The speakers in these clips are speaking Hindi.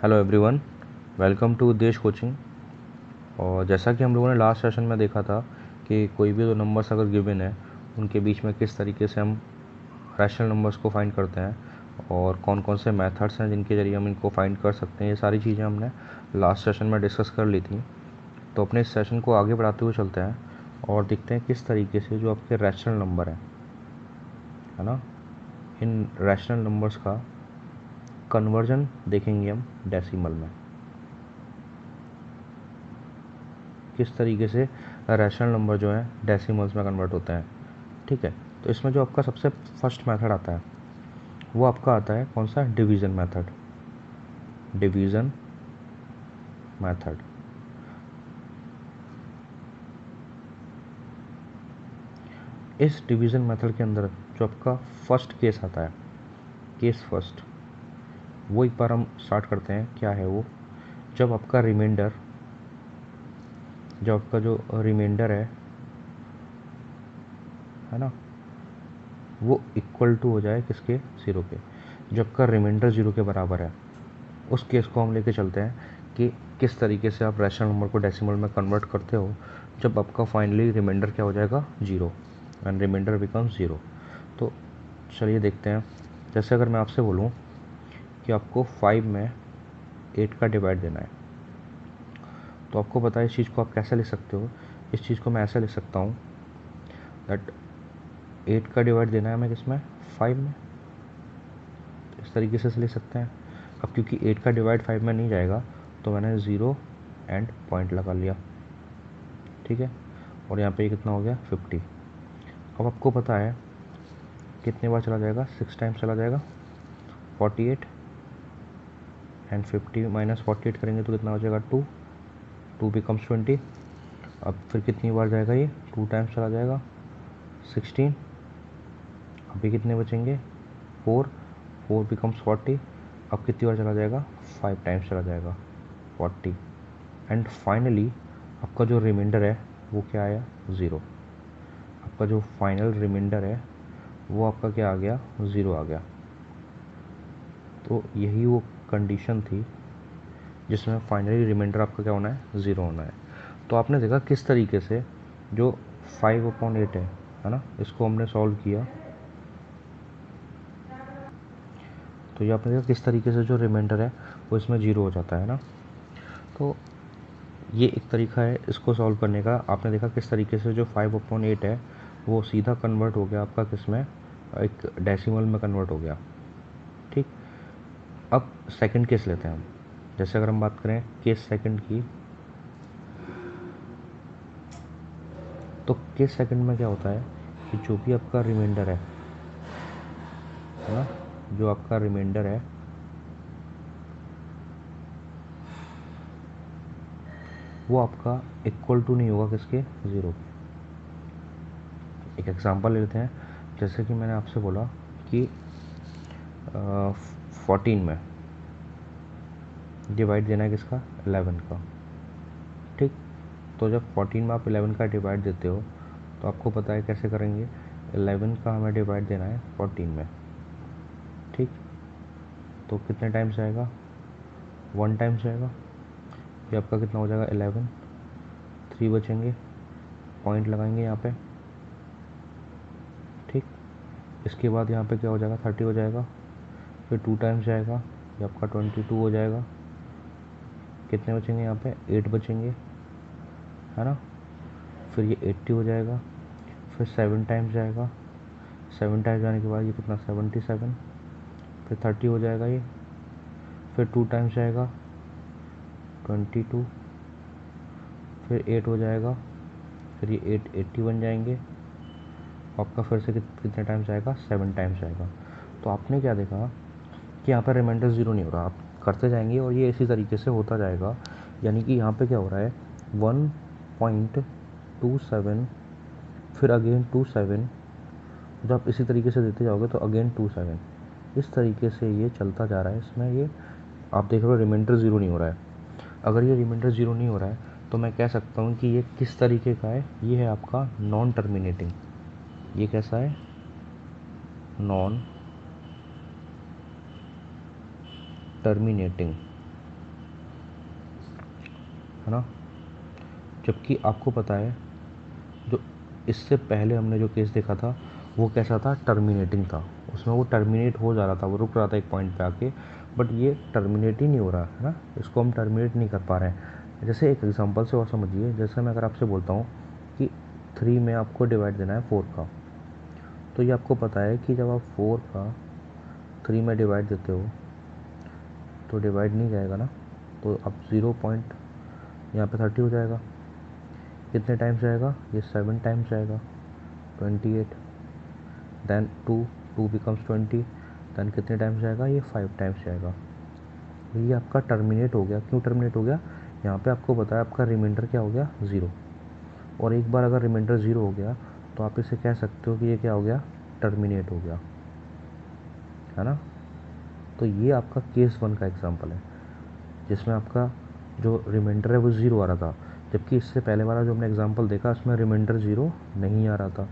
हेलो एवरीवन, वेलकम टू देश कोचिंग। और जैसा कि हम लोगों ने लास्ट सेशन में देखा था कि कोई भी दो नंबर्स अगर गिवन है उनके बीच में किस तरीके से हम रैशनल नंबर्स को फाइंड करते हैं और कौन कौन से मेथड्स हैं जिनके ज़रिए हम इनको फाइंड कर सकते हैं, ये सारी चीज़ें हमने लास्ट सेशन में डिस्कस कर ली थी। तो अपने इस सेशन को आगे बढ़ाते हुए चलते हैं और देखते हैं किस तरीके से जो आपके रैशनल नंबर है ना, इन रैशनल नंबर्स का कन्वर्जन देखेंगे हम डेसिमल में। किस तरीके से रैशनल नंबर जो है डेसिमल्स में कन्वर्ट होते हैं। ठीक है, तो इसमें जो आपका सबसे फर्स्ट मेथड आता है वो आपका आता है कौन सा, डिवीज़न मेथड। डिवीज़न मेथड इस डिवीज़न मेथड के अंदर जो आपका फर्स्ट केस आता है, केस फर्स्ट, वो एक बार हम स्टार्ट करते हैं। क्या है वो, जब आपका रिमाइंडर, जब आपका जो रिमाइंडर है ना, वो इक्वल टू हो जाए किसके, ज़ीरो के। जब का रिमाइंडर ज़ीरो के बराबर है उस केस को हम लेके चलते हैं कि किस तरीके से आप रैशनल नंबर को डेसिमल में कन्वर्ट करते हो जब आपका फाइनली रिमाइंडर क्या हो जाएगा, zero, and reminder becomes zero. तो चलिए देखते हैं। जैसे अगर मैं आपसे बोलूँ कि आपको 5 में 8 का डिवाइड देना है, तो आपको पता है इस चीज़ को आप कैसे लिख सकते हो। इस चीज़ को मैं ऐसे लिख सकता हूँ दैट 8 का डिवाइड देना है हमें किसमें, 5 में। इस तरीके से लिख सकते हैं। अब क्योंकि 8 का डिवाइड 5 में नहीं जाएगा तो मैंने ज़ीरो एंड पॉइंट लगा लिया। ठीक है, और यहाँ पे कितना हो गया, 50। अब आपको पता है कितने बार चला जाएगा, 6 टाइम्स चला जाएगा, 48 एंड 50 माइनस 48 करेंगे तो कितना हो जाएगा, 2, 2 बिकम्स 20। अब फिर कितनी बार जाएगा ये, 2 टाइम्स चला जाएगा, 16। अभी कितने बचेंगे, 4, 4 बिकम्स 40। अब कितनी बार चला जाएगा, 5 टाइम्स चला जाएगा, 40। एंड फाइनली आपका जो रिमाइंडर है वो क्या आया, ज़ीरो। आपका जो फाइनल रिमाइंडर है वो आपका क्या आ गया, ज़ीरो आ गया। तो यही वो कंडीशन थी जिसमें फाइनली रिमाइंडर आपका क्या होना है, ज़ीरो होना है। तो आपने देखा किस तरीके से जो 5/8 है ना, इसको हमने सॉल्व किया। तो ये आपने देखा किस तरीके से जो रिमाइंडर है वो इसमें ज़ीरो हो जाता है ना। तो ये एक तरीका है इसको सॉल्व करने का। आपने देखा किस तरीके से जो 5/8 है वो सीधा कन्वर्ट हो गया आपका किसमें, एक डेसिमल में कन्वर्ट हो गया। ठीक, अब सेकंड केस लेते हैं हम। जैसे अगर हम बात करें केस सेकंड की, तो केस सेकंड में क्या होता है कि जो भी आपका रिमाइंडर है ना, जो आपका रिमाइंडर है वो आपका इक्वल टू नहीं होगा किसके, ज़ीरो के। एक एग्जांपल लेते हैं। जैसे कि मैंने आपसे बोला कि 14 में डिवाइड देना है किसका, 11 का। ठीक, तो जब 14 में आप 11 का डिवाइड देते हो तो आपको पता है कैसे करेंगे, 11 का हमें डिवाइड देना है 14 में। ठीक, तो कितने टाइम्स जाएगा, 1 टाइम्स जाएगा। ये आपका कितना हो जाएगा, 11, 3 बचेंगे, पॉइंट लगाएंगे यहाँ पे। ठीक, इसके बाद यहाँ पे क्या हो जाएगा, 30 हो जाएगा। फिर 2 टाइम्स जाएगा, ये आपका 22 हो जाएगा। कितने बचेंगे यहाँ पे, 8 बचेंगे, है ना। फिर ये 80 हो जाएगा। फिर 7 टाइम्स जाएगा, 7 टाइम्स जाने के बाद ये कितना, 77। फिर 30 हो जाएगा ये। फिर 2 टाइम्स जाएगा, 22। फिर 8 हो जाएगा। फिर ये 8 80 बन जाएंगे। आपका फिर से कितने टाइम्स आएगा, 7 टाइम्स आएगा। तो आपने क्या देखा कि यहाँ पर रिमाइंडर ज़ीरो नहीं हो रहा, आप करते जाएंगे और ये इसी तरीके से होता जाएगा। यानी कि यहाँ पे क्या हो रहा है, 1.27, फिर अगेन 27। जब आप इसी तरीके से देते जाओगे तो अगेन 27, इस तरीके से ये चलता जा रहा है। इसमें ये आप देख रहे हो रिमाइंडर ज़ीरो नहीं हो रहा है। अगर ये रिमाइंडर ज़ीरो नहीं हो रहा है तो मैं कह सकता हूँ कि ये किस तरीके का है, ये है आपका नॉन टर्मिनेटिंग। ये कैसा है, नॉन टर्मिनेटिंग। है ना। जबकि आपको पता है जो इससे पहले हमने जो केस देखा था वो कैसा था, टर्मिनेटिंग था। उसमें वो टर्मिनेट हो जा रहा था, वो रुक रहा था एक पॉइंट पे आके, बट ये टर्मिनेट ही नहीं हो रहा है ना, इसको हम टर्मिनेट नहीं कर पा रहे हैं। जैसे एक एग्जांपल से और समझिए, जैसे मैं अगर आपसे बोलता हूँ कि 3 में आपको डिवाइड देना है 4 का, तो ये आपको पता है कि जब आप 4 का 3 में डिवाइड देते हो तो डिवाइड नहीं जाएगा ना, तो अब 0 पॉइंट यहाँ पे 30 हो जाएगा। कितने टाइम्स जाएगा, ये 7 टाइम्स जाएगा, 28। देन 2 बिकम्स 20, देन कितने टाइम्स जाएगा, ये 5 टाइम्स जाएगा। ये आपका टर्मिनेट हो गया। क्यों टर्मिनेट हो गया, यहाँ पे आपको बताया आपका रिमाइंडर क्या हो गया, 0। और एक बार अगर रिमाइंडर 0 हो गया तो आप इसे कह सकते हो कि ये क्या हो गया, टर्मिनेट हो गया, है ना। तो ये आपका केस 1 का एग्जांपल है, जिसमें आपका जो रिमाइंडर है वो 0 आ रहा था, जबकि इससे पहले वाला जो हमने एग्जांपल देखा उसमें रिमाइंडर 0 नहीं आ रहा था,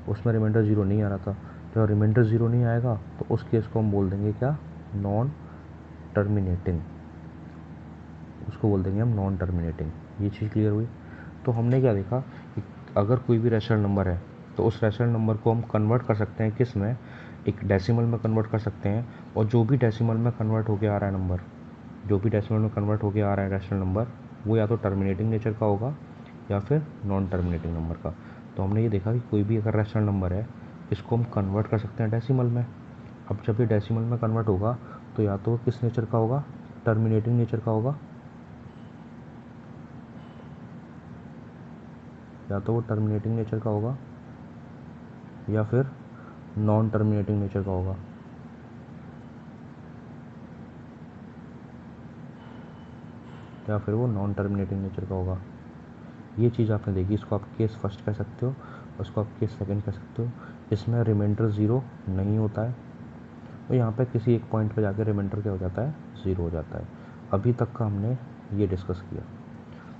उसमें रिमाइंडर 0 नहीं आ रहा था। जब रिमाइंडर 0 नहीं आएगा तो उस केस को हम बोल देंगे क्या, नॉन टर्मिनेटिंग, उसको बोल देंगे हम नॉन टर्मिनेटिंग। ये चीज़ क्लियर हुई। तो हमने क्या देखा कि अगर कोई भी रैशनल नंबर है तो उस रैशनल नंबर को हम कन्वर्ट कर सकते हैं किस में, एक डेसिमल में कन्वर्ट कर सकते हैं, और जो भी डेसिमल में कन्वर्ट होके आ रहा है नंबर, जो भी डेसिमल में कन्वर्ट होके आ रहा है रैशनल नंबर, वो या तो टर्मिनेटिंग नेचर का होगा या फिर नॉन टर्मिनेटिंग नंबर का। तो हमने ये देखा कि कोई भी अगर रैशनल नंबर है इसको हम कन्वर्ट कर सकते हैं डेसिमल में। अब जब ये डेसिमल में कन्वर्ट होगा तो या तो वो किस नेचर का होगा, टर्मिनेटिंग नेचर का होगा, या तो वो टर्मिनेटिंग नेचर का होगा या फिर नॉन टर्मिनेटिंग नेचर का होगा। या फिर वो नॉन टर्मिनेटिंग नेचर का होगा। ये चीज़ आपने देखी, इसको आप केस फर्स्ट कह सकते हो, उसको आप केस सेकंड कह सकते हो। इसमें रिमाइंडर 0 नहीं होता है और यहाँ पे किसी एक पॉइंट पे जाकर रिमाइंडर क्या हो जाता है, 0 हो जाता है। अभी तक का हमने ये डिस्कस किया।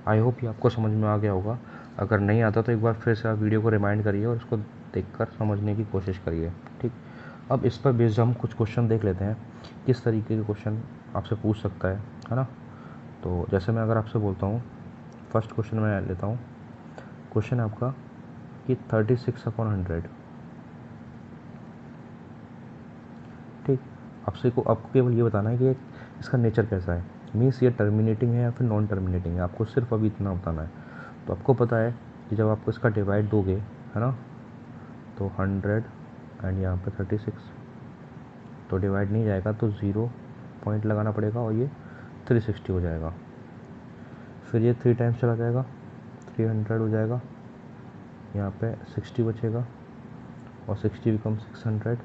आई होप ये आपको समझ में आ गया होगा। अगर नहीं आता तो एक बार फिर से आप वीडियो को रिमाइंड करिए और इसको देखकर समझने की कोशिश करिए, ठीक। अब इस पर बेस्ड हम कुछ क्वेश्चन देख लेते हैं, किस तरीके के क्वेश्चन आपसे पूछ सकता है ना। तो जैसे मैं अगर आपसे बोलता हूँ, फर्स्ट क्वेश्चन मैं लेता हूँ। क्वेश्चन है आपका कि 36/100, ठीक। आपको केवल ये बताना है कि इसका नेचर कैसा है, मीन्स ये टर्मिनेटिंग है या फिर नॉन टर्मिनेटिंग है, आपको सिर्फ अभी इतना बताना है। तो आपको पता है कि जब आप इसका डिवाइड दोगे, है ना, तो 100 एंड यहाँ पे 36, तो डिवाइड नहीं जाएगा तो 0 पॉइंट लगाना पड़ेगा और ये 360 हो जाएगा। फिर ये 3 टाइम्स चला जाएगा, 300 हो जाएगा, यहाँ पे 60 बचेगा और 60 बिकम 600,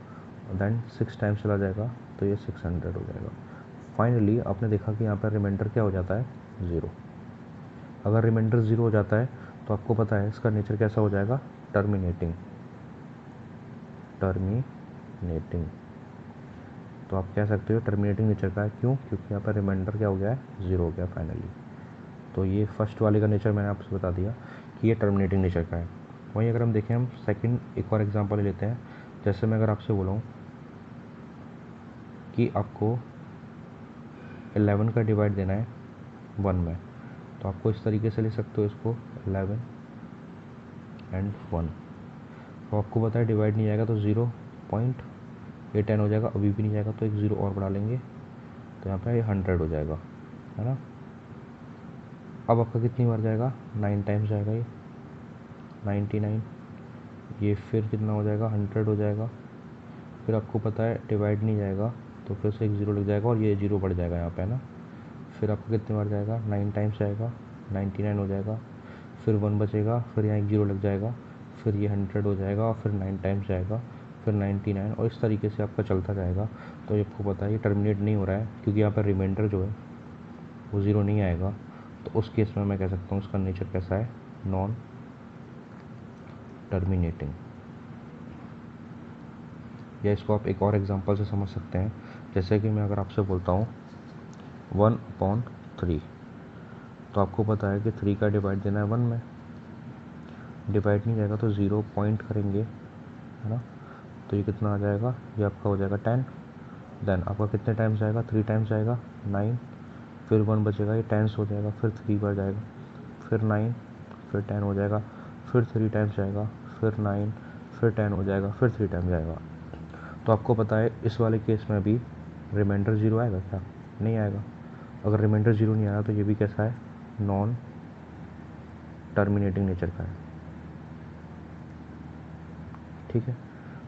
और देन 6 टाइम्स चला जाएगा तो ये 600 हो जाएगा। फाइनली आपने देखा कि यहाँ पर रिमाइंडर क्या हो जाता है, 0। अगर रिमाइंडर 0 हो जाता है तो आपको पता है इसका नेचर कैसा हो जाएगा, टर्मिनेटिंग। टर्मिनेटिंग तो आप कह सकते हो टर्मिनेटिंग नेचर का है। क्यों, क्योंकि यहाँ पर रिमाइंडर क्या हो गया है, 0 हो गया फाइनली। तो ये फर्स्ट वाले का नेचर मैंने आपसे बता दिया कि ये टर्मिनेटिंग नेचर का है। वहीं अगर हम देखें, हम सेकंड एक और एग्जांपल ले लेते हैं। जैसे मैं अगर आपसे बोला हूँ कि आपको 11 का डिवाइड देना है 1 में, तो आपको इस तरीके से ले सकते हो इसको, 11 एंड 1। तो आपको पता है डिवाइड नहीं जाएगा तो 0 पॉइंट, ये 10 हो जाएगा, अभी भी नहीं जाएगा तो एक 0 और बढ़ा लेंगे तो यहाँ पे ये 100 हो जाएगा, है ना। अब आपका कितनी बार जाएगा, 9 टाइम्स जाएगा ये, 99। ये फिर कितना हो जाएगा, 100 हो जाएगा। फिर आपको पता है डिवाइड नहीं जाएगा तो फिर से एक 0 लग जाएगा और ये 0 बढ़ जाएगा यहाँ पे, है ना। फिर आपका कितनी बार जाएगा, 9 टाइम्स जाएगा, 99 हो जाएगा। फिर 1 बचेगा, फिर यहाँ एक 0 लग जाएगा, फिर ये 100 हो जाएगा और फिर 9 टाइम्स जाएगा, फिर 99, और इस तरीके से आपका चलता जाएगा। तो ये आपको पता है ये टर्मिनेट नहीं हो रहा है क्योंकि यहाँ पर रिमाइंडर जो है वो 0 नहीं आएगा। तो उस केस में मैं कह सकता हूँ इसका नेचर कैसा है, नॉन टर्मिनेटिंग। या इसको आप एक और एग्जांपल से समझ सकते हैं। जैसे कि मैं अगर आपसे बोलता हूँ 1/3, तो आपको पता है कि 3 का डिवाइड देना है 1 में, डिवाइड नहीं जाएगा तो 0 पॉइंट करेंगे, है ना। तो ये कितना आ जाएगा, ये आपका हो जाएगा 10। देन आपका कितने टाइम्स जाएगा, 3 टाइम्स जाएगा, 9। फिर 1 बचेगा, ये टेंस हो जाएगा, फिर 3 पर जाएगा, फिर 9, फिर 10 हो जाएगा, फिर 3 टाइम्स जाएगा, फिर 9, फिर 10 हो जाएगा, फिर 3 टाइम्स जाएगा। तो आपको पता है इस वाले केस में भी रिमाइंडर 0 आएगा क्या? नहीं आएगा। अगर रिमाइंडर 0 नहीं आया तो ये भी कैसा है? नॉन टर्मिनेटिंग नेचर का है। ठीक है,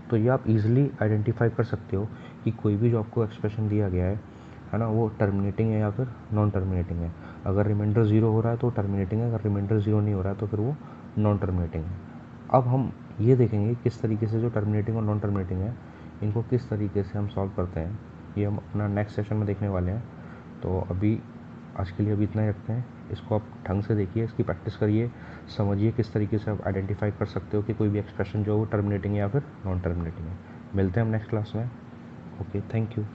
तो ये आप इजीली आइडेंटिफाई कर सकते हो कि कोई भी जो आपको एक्सप्रेशन दिया गया है ना, वो टर्मिनेटिंग है या फिर नॉन टर्मिनेटिंग है। अगर रिमाइंडर 0 हो रहा है तो टर्मिनेटिंग है, अगर रिमाइंडर 0 नहीं हो रहा है तो फिर वो नॉन टर्मिनेटिंग है। अब हम ये देखेंगे किस तरीके से जो टर्मिनेटिंग और नॉन टर्मिनेटिंग है इनको किस तरीके से हम सॉल्व करते हैं, ये हम अपना नेक्स्ट सेशन में देखने वाले हैं। तो अभी आज के लिए अभी इतना ही रखते हैं। इसको आप ढंग से देखिए, इसकी प्रैक्टिस करिए, समझिए किस तरीके से आप आइडेंटिफाई कर सकते हो कि कोई भी एक्सप्रेशन जो है वो टर्मिनेटिंग है या फिर नॉन टर्मिनेटिंग है। मिलते हैं हम नेक्स्ट क्लास में। Okay, thank you.